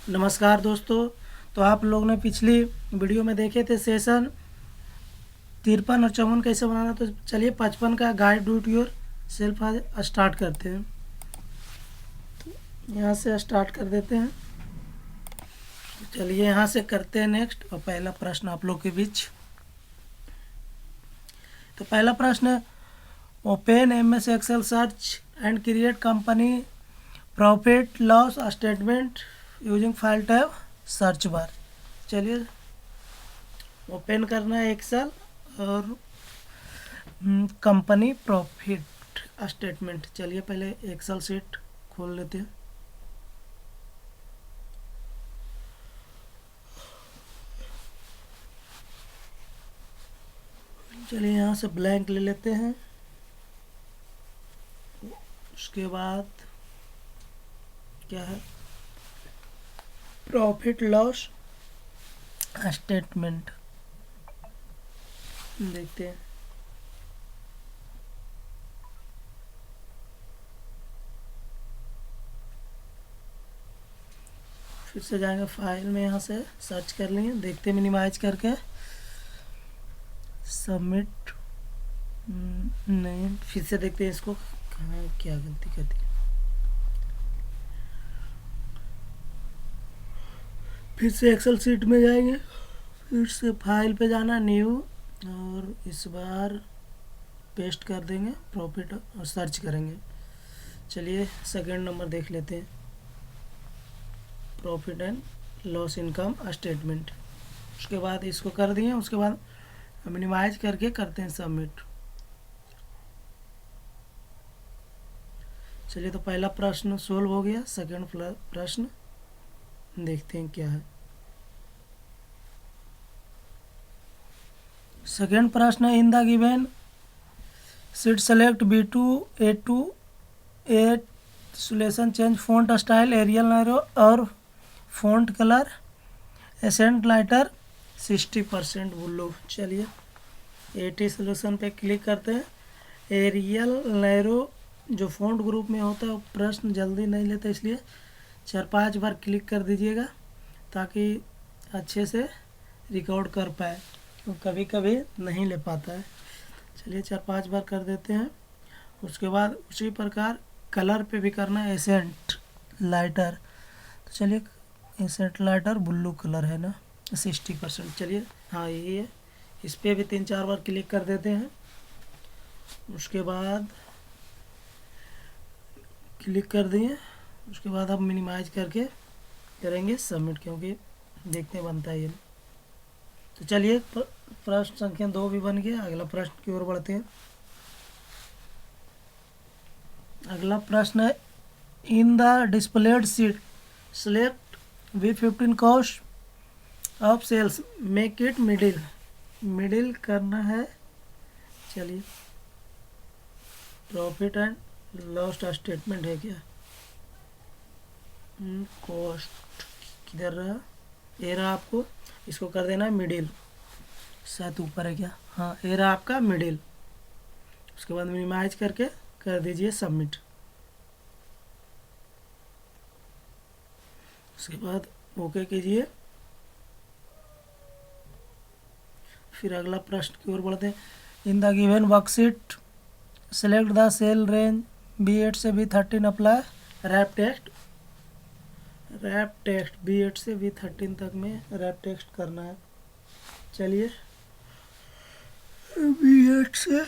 नमस्कार दोस्तों। तो आप लोग ने पिछली वीडियो में देखे थे सेशन 53 और 54 कैसे बनाना। तो चलिए 55 का guide do it your self आज स्टार्ट करते हैं। यहाँ से स्टार्ट कर देते हैं। तो चलिए यहाँ से करते हैं नेक्स्ट। और पहला प्रश्न आप लोग के बीच। तो पहला प्रश्न है, open MS Excel search and create company profit loss statement using file tab search bar. चलिए ओपन करना है एक्सेल और कंपनी प्रॉफिट स्टेटमेंट। चलिए पहले एक्सेल शीट खोल लेते हैं। चलिए यहाँ से ब्लैंक ले लेते हैं। उसके बाद क्या है, प्रॉफिट लॉस स्टेटमेंट देखते हैं। फिर से जाएंगे फाइल में, यहाँ से सर्च कर लेंगे, देखते मिनिमाइज करके सबमिट। नहीं, फिर से देखते हैं इसको कहाँ क्या गलती कर दी। फिर से एक्सेल शीट में जाएंगे, फिर से फाइल पे जाना, न्यू, और इस बार पेस्ट कर देंगे प्रॉफिट और सर्च करेंगे। चलिए सेकंड नंबर देख लेते हैं, profit and loss income statement. उसके बाद इसको कर दिए, उसके बाद मिनिमाइज करके करते हैं सबमिट। चलिए तो पहला प्रश्न सोल्व हो गया। सेकंड प्रश्न देखते हैं क्या है। सेकंड प्रश्न, in the given sheet select B2 A2 A solution change font style Arial narrow और font colour accent lighter 60% blue. चलिए A2 सॉल्यूशन पे क्लिक करते हैं। एरियल नैरो जो फॉन्ट ग्रुप में होता है वो प्रश्न जल्दी नहीं लेते, इसलिए 4-5 बार क्लिक कर दीजिएगा ताकि अच्छे से रिकॉर्ड कर पाए, तो कभी कभी नहीं ले पाता है। चलिए 4-5 बार कर देते हैं। उसके बाद उसी प्रकार कलर पे भी करना है, एसेंट लाइटर। तो चलिए एसेंट लाइटर ब्लू कलर है ना, 60%। चलिए हाँ यही है, इस पर भी 3-4 बार क्लिक कर देते हैं। उसके बाद क्लिक कर दिए। उसके बाद अब मिनिमाइज करके करेंगे सबमिट, क्योंकि देखने बनता है ये। तो चलिए प्रश्न संख्या 2 भी बन गया। अगला प्रश्न की ओर बढ़ते हैं। अगला प्रश्न है, in the displayed sheet select B15 cost of sales, make it middle. Middle करना है। चलिए प्रॉफिट एंड लॉस स्टेटमेंट है क्या, कॉस्ट किधर रहा, ये रहा। आपको इसको कर देना है मिडिल, शायद ऊपर है क्या, हाँ ये रहा आपका मिडिल। उसके बाद मिनिमाइज करके कर दीजिए सबमिट। उसके बाद ओके कीजिए। फिर अगला प्रश्न की ओर बढ़ते हैं। In the given worksheet select the cell range B8 से B13 apply wrap text. Wrap text B8 से B13 तक में रैप टेक्स्ट करना है। चलिए B8 से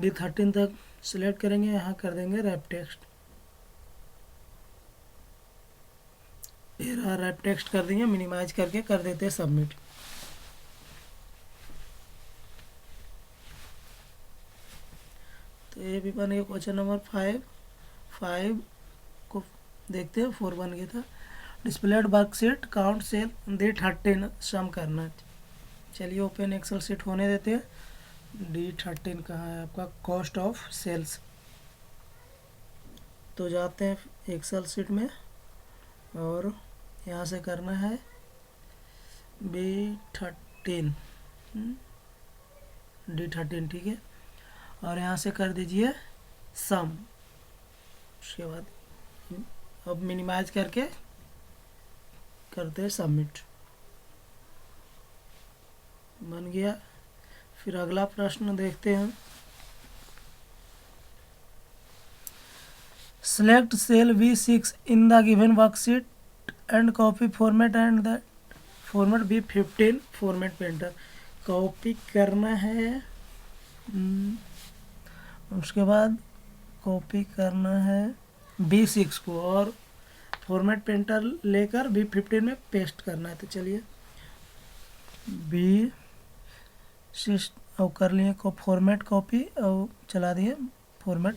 B13 तक सिलेक्ट करेंगे, यहाँ कर देंगे रैप टेक्स्ट। ये रहा रैप टेक्स्ट कर देंगे, मिनिमाइज करके कर देते हैं सबमिट। तो ये भी बन गया क्वेश्चन नंबर 5 को देखते हैं। 4 बन गया था। Displayed worksheet count cell D13 sum करना। चलिए ओपन एक्सेल शीट होने देते हैं। D13 कहाँ है आपका, कॉस्ट ऑफ सेल्स। तो जाते हैं एक्सेल शीट में और यहाँ से करना है B13 D13, ठीक है। और यहाँ से कर दीजिए सम। उसके बाद अब मिनिमाइज करके करते हैं सबमिट। बन गया। फिर अगला प्रश्न देखते हैं। Select cell B6 in the given worksheet and copy format and the format B15 format painter. Copy करना है, उसके बाद कॉपी करना है B6 को और फॉर्मेट पेंटर लेकर B15 में पेस्ट करना है। तो चलिए B6 और कर लिए को फॉर्मेट कॉपी और चला दिए फॉर्मेट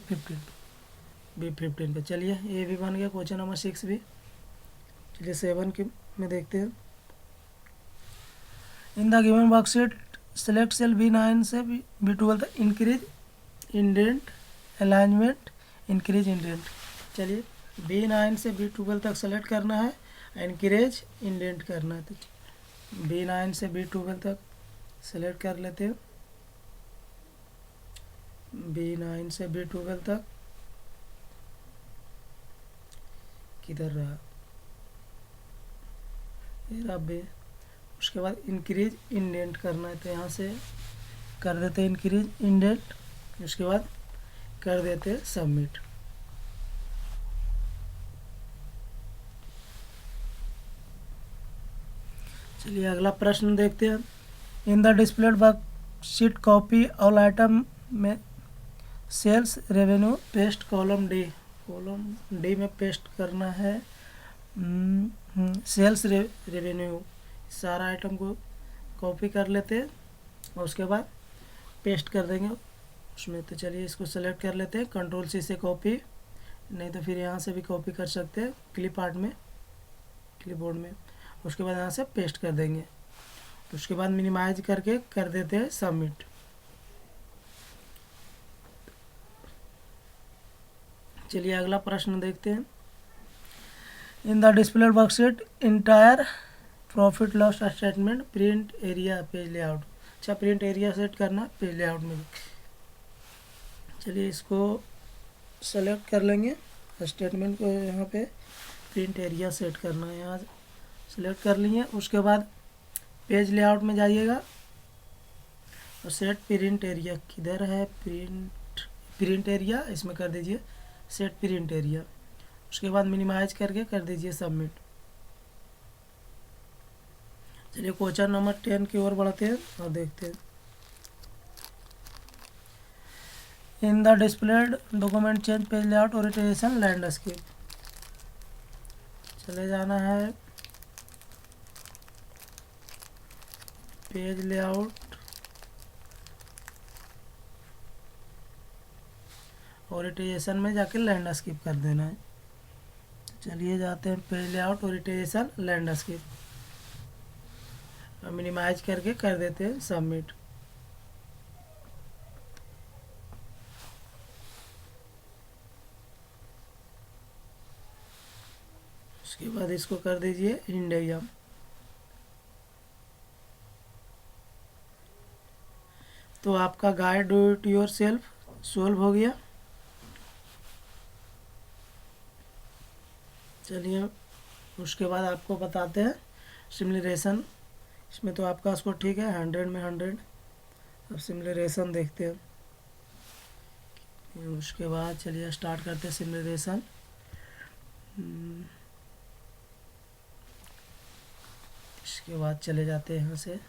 B15 का। चलिए ये भी बन गया क्वेश्चन नंबर 6 भी। चलिए 7 के में देखते हैं। In the given worksheet select cell B9 से B12 तक increase indent alignment increase indent. चलिए B9 से B12 तक सेलेक्ट करना है, इंक्रीज इंडेंट करना है। तो B9 से B12 तक सेलेक्ट कर लेते हैं। B9 से B12 तक किधर रहा, ये रहा B। उसके बाद इंक्रीज इंडेंट करना है, तो यहाँ से कर देते हैं इंक्रीज इंडेंट। उसके बाद कर देते हैं सबमिट। चलिए अगला प्रश्न देखते हैं। In the displayed worksheet copy all item में sales revenue paste column D में पेस्ट करना है। सेल्स रेवेन्यू सारा आइटम को कॉपी कर लेते हैं और उसके बाद पेस्ट कर देंगे उसमें। तो चलिए इसको सेलेक्ट कर लेते हैं, Ctrl+C से कॉपी, नहीं तो फिर यहाँ से भी कॉपी कर सकते हैं क्लिपबोर्ड में। उसके बाद यहाँ से पेस्ट कर देंगे। तो उसके बाद मिनिमाइज करके कर देते हैं सबमिट। चलिए अगला प्रश्न देखते हैं। In the display worksheet entire profit loss statement print area page layout. अच्छा, प्रिंट एरिया सेट करना पेज लेआउट में। चलिए इसको सेलेक्ट कर लेंगे, स्टेटमेंट को यहाँ पे प्रिंट एरिया सेट करना है, यहाँ सेलेक्ट कर लिए। उसके बाद पेज लेआउट में जाइएगा और सेट प्रिंट एरिया किधर है, प्रिंट एरिया इसमें कर दीजिए सेट प्रिंट एरिया। उसके बाद मिनिमाइज करके कर दीजिए सबमिट। चलिए क्वेश्चन नंबर 10 की ओर बढ़ते हैं और देखते हैं। In the displayed document change page layout orientation landscape. चले जाना है पेज लेआउट ओरिएंटेशन में जाके लैंडस्केप कर देना है। चलिए जाते हैं page layout orientation landscape, minimise करके कर देते हैं सबमिट। उसके बाद इसको कर दीजिए इंडिया। तो आपका guide do it your self solve हो गया। चलिए उसके बाद आपको बताते हैं सिमुलेशन। इसमें तो आपका स्कोर ठीक है 100 में 100। अब सिमुलेशन देखते हैं। उसके बाद चलिए स्टार्ट करते हैं सिमुलेशन। इसके बाद चले जाते हैं यहाँ से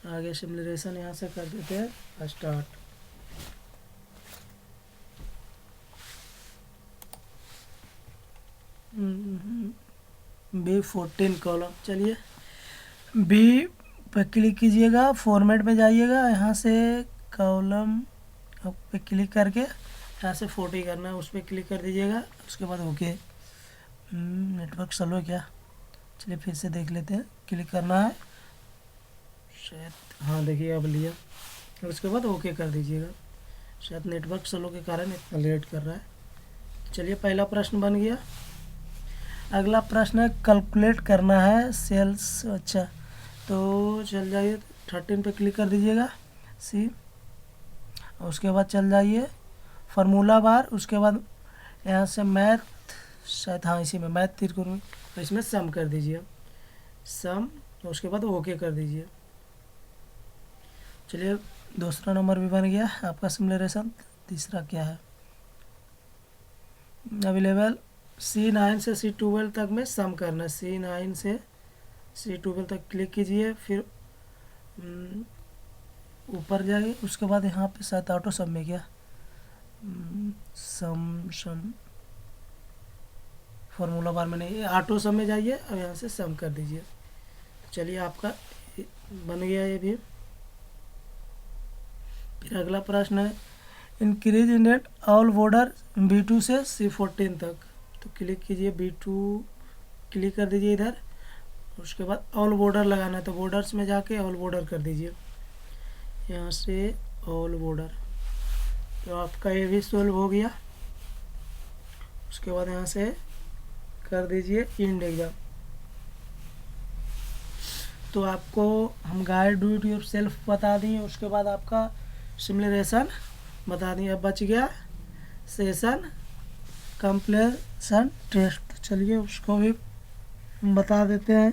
आगे, सिमुलेशन यहाँ से कर देते हैं स्टार्ट। B14 column. चलिए बी पे क्लिक कीजिएगा, फॉर्मेट में जाइएगा, यहाँ से कॉलम पे क्लिक करके यहाँ से 40 करना है, उस पर क्लिक कर दीजिएगा। उसके बाद ओके। नेटवर्क स्लो क्या, चलिए फिर से देख लेते हैं। क्लिक करना है शायद, हाँ देखिए अब लिया। और उसके बाद ओके कर दीजिएगा, शायद नेटवर्क स्लो के कारण इतना लेट कर रहा है। चलिए पहला प्रश्न बन गया। अगला प्रश्न है कैलकुलेट करना है सेल्स। अच्छा तो चल जाइए 13 पे क्लिक कर दीजिएगा सी, और उसके बाद चल जाइए फार्मूला बार। उसके बाद यहाँ से मैथ शायद, हाँ इसी में मैथ त्रिकोण, तो इसमें सम कर दीजिए, सम, और उसके बाद ओके कर दीजिए। चलिए दूसरा नंबर भी बन गया आपका सिमुलरेशन। तीसरा क्या है, अवेलेबल C9 से C12 तक में सम करना है। C9 से C12 तक क्लिक कीजिए, फिर ऊपर जाइए, उसके बाद यहाँ पे शायद ऑटो सम में क्या सम फॉर्मूला बार में नहीं, ऑटो सम में जाइए और यहाँ से सम कर दीजिए। चलिए आपका बन गया ये भी। फिर अगला प्रश्न है, increase in rate all border B2 से C14 तक। तो क्लिक कीजिए, B2 क्लिक कर दीजिए इधर, उसके बाद ऑल बॉर्डर लगाना है, तो बॉर्डर्स में जाके ऑल बॉर्डर कर दीजिए, यहाँ से ऑल बॉर्डर। तो आपका ये भी सोल्व हो गया। उसके बाद यहाँ से कर दीजिए इंड एग्जाम। तो आपको हम गाइड डू इट योरसेल्फ बता दिए, उसके बाद आपका सिमुलेशन बता दिए। अब बच गया सेशन कंप्लीशन टेस्ट। तो चलिए उसको भी बता देते हैं,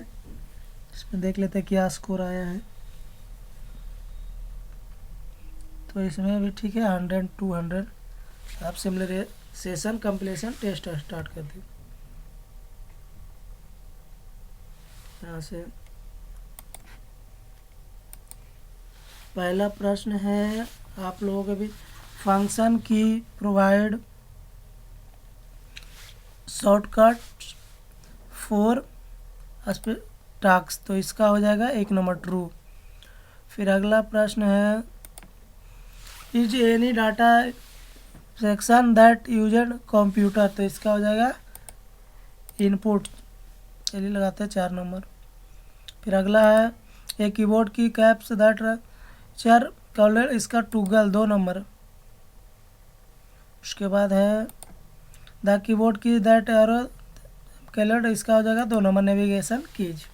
इसमें देख लेते हैं क्या स्कोर आया है। तो इसमें भी ठीक है 100 200। आप सिमुलेशन कंप्लीशन टेस्ट स्टार्ट कर दें। यहाँ से पहला प्रश्न है आप लोगों के भी, फंक्शन की प्रोवाइड शॉर्टकट फॉर टास्क, तो इसका हो जाएगा 1 नंबर ट्रू। फिर अगला प्रश्न है, is any data section that used computer, तो इसका हो जाएगा इनपुट। चलिए लगाते हैं 4 नंबर। फिर अगला है, ए कीबोर्ड की कैप्स दैट चर कॉलर, इसका टूगल 2 नंबर। उसके बाद है द कीबोर्ड की दैट एरो कैलर, इसका हो जाएगा 2 नंबर नेविगेशन कीज।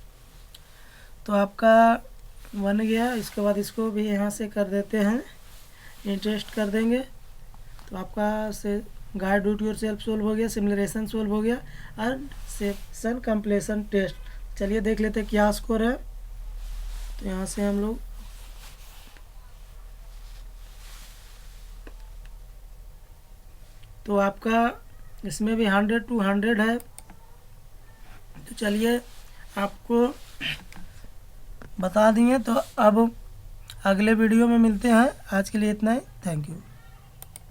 तो आपका बन गया। इसके बाद इसको भी यहाँ से कर देते हैं, इंटरेस्ट कर देंगे। तो आपका से guide do it yourself solve हो गया, सिमुलेशन सोल्व हो गया और सेशन कंप्लीशन टेस्ट। चलिए देख लेते हैं क्या स्कोर है। तो यहाँ से हम लोग तो आपका इसमें भी 100 200 है। तो चलिए आपको बता दिए। तो अब अगले वीडियो में मिलते हैं। आज के लिए इतना ही, थैंक यू।